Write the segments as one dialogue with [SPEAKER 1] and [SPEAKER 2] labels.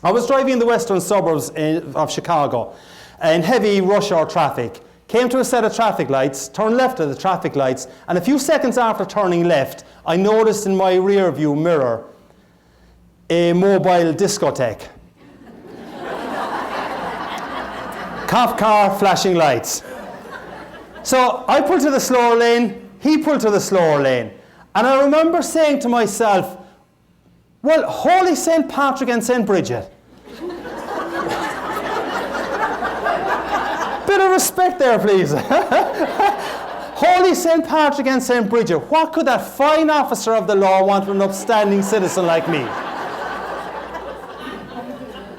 [SPEAKER 1] I was driving in the western suburbs of Chicago in heavy rush hour traffic. Came to a set of traffic lights, turned left at the traffic lights, and a few seconds after turning left, I noticed in my rear view mirror a mobile discotheque. Cop car, flashing lights. So I pulled to the slower lane, he pulled to the slower lane. And I remember saying to myself, well, Holy St. Patrick and St. Bridget. Bit of respect there, please. Holy St. Patrick and St. Bridget, what could that fine officer of the law want from an upstanding citizen like me?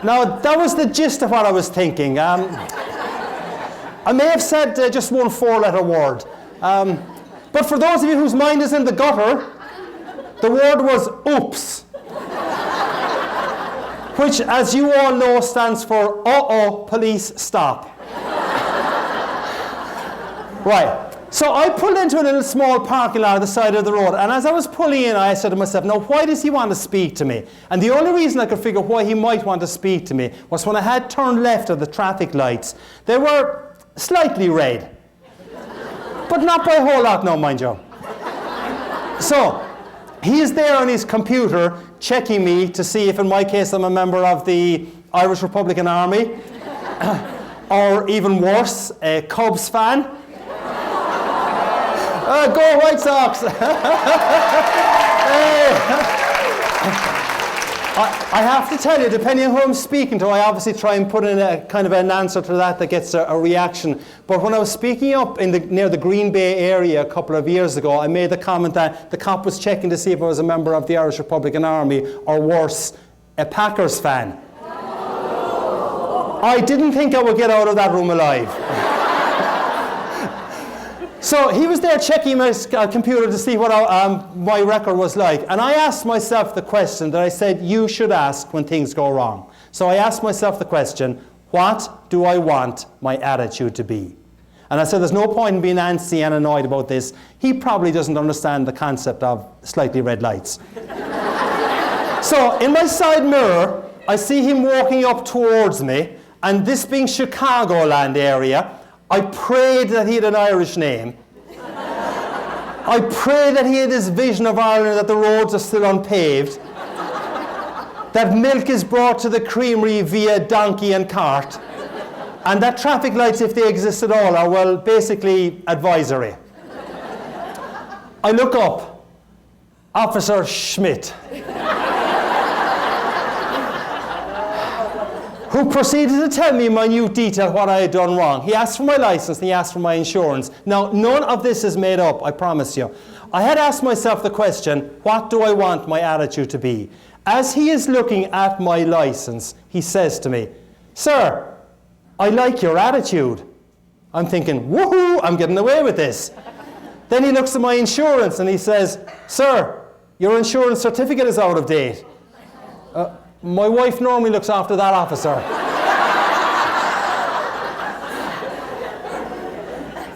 [SPEAKER 1] Now, that was the gist of what I was thinking. I may have said just one four-letter word. But for those of you whose mind is in the gutter, the word was oops. Which, as you all know, stands for uh-oh, police, stop. Right. So I pulled into a little small parking lot at the side of the road, and as I was pulling in, I said to myself, now why does he want to speak to me? And the only reason I could figure why he might want to speak to me was when I had turned left at the traffic lights. They were slightly red, but not by a whole lot now, mind you. So he is there on his computer checking me to see if in my case I'm a member of the Irish Republican Army, or even worse, a Cubs fan. Go White Sox! I have to tell you, depending on who I'm speaking to, I obviously try and put in a kind of an answer to that gets a reaction. But when I was speaking up near the Green Bay area a couple of years ago, I made the comment that the cop was checking to see if I was a member of the Irish Republican Army, or worse, a Packers fan. I didn't think I would get out of that room alive. So he was there checking my computer to see what my record was like. And I asked myself the question that I said you should ask when things go wrong. So I asked myself the question, what do I want my attitude to be? And I said there's no point in being antsy and annoyed about this. He probably doesn't understand the concept of slightly red lights. So in my side mirror, I see him walking up towards me. And this being Chicagoland area, I prayed that he had an Irish name. I prayed that he had this vision of Ireland, that the roads are still unpaved, that milk is brought to the creamery via donkey and cart, and that traffic lights, if they exist at all, are, well, basically advisory. I look up. Officer Schmidt, who proceeded to tell me in minute detail what I had done wrong. He asked for my license and he asked for my insurance. Now, none of this is made up, I promise you. I had asked myself the question, what do I want my attitude to be? As he is looking at my license, he says to me, sir, I like your attitude. I'm thinking, woohoo, I'm getting away with this. Then he looks at my insurance and he says, sir, your insurance certificate is out of date. My wife normally looks after that, officer.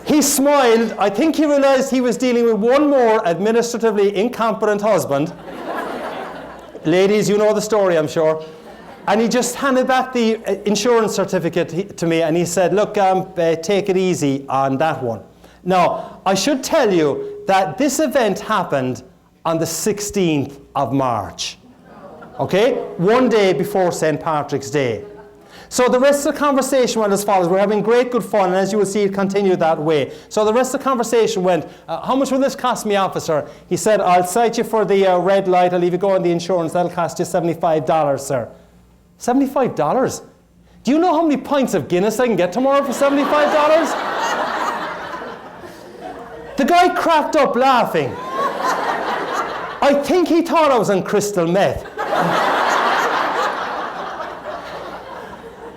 [SPEAKER 1] He smiled. I think he realized he was dealing with one more administratively incompetent husband. Ladies, you know the story, I'm sure. And he just handed back the insurance certificate to me and he said, look, take it easy on that one. Now, I should tell you that this event happened on the 16th of March. Okay? One day before St. Patrick's Day. So the rest of the conversation went as follows. We're having great, good fun, and as you will see, it continued that way. So the rest of the conversation went, how much will this cost me, officer? He said, I'll cite you for the red light. I'll leave you go on the insurance. That'll cost you $75, sir. $75? Do you know how many pints of Guinness I can get tomorrow for $75? The guy cracked up laughing. I think he thought I was on crystal meth.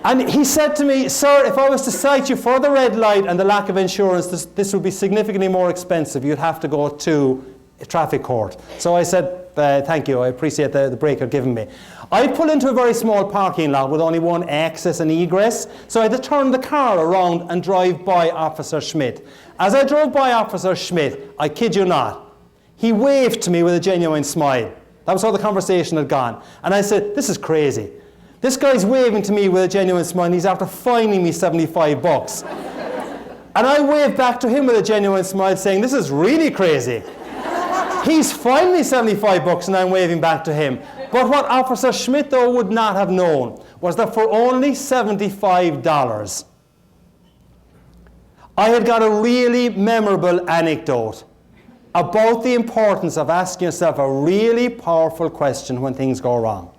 [SPEAKER 1] And he said to me, sir, if I was to cite you for the red light and the lack of insurance, this would be significantly more expensive. You'd have to go to a traffic court. So I said, thank you, I appreciate the break you're giving me. I pulled into a very small parking lot with only one access and egress, so I had to turn the car around and drive by Officer Schmidt. As I drove by Officer Schmidt, I kid you not, he waved to me with a genuine smile. That was how the conversation had gone. And I said, this is crazy. This guy's waving to me with a genuine smile, and he's after fining me 75 bucks. And I wave back to him with a genuine smile, saying, this is really crazy. He's fined me 75 bucks, and I'm waving back to him. But what Officer Schmidt, though, would not have known was that for only $75, I had got a really memorable anecdote about the importance of asking yourself a really powerful question when things go wrong.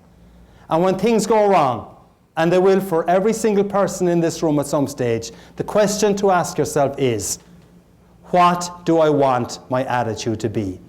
[SPEAKER 1] And when things go wrong, and they will for every single person in this room at some stage, the question to ask yourself is, what do I want my attitude to be?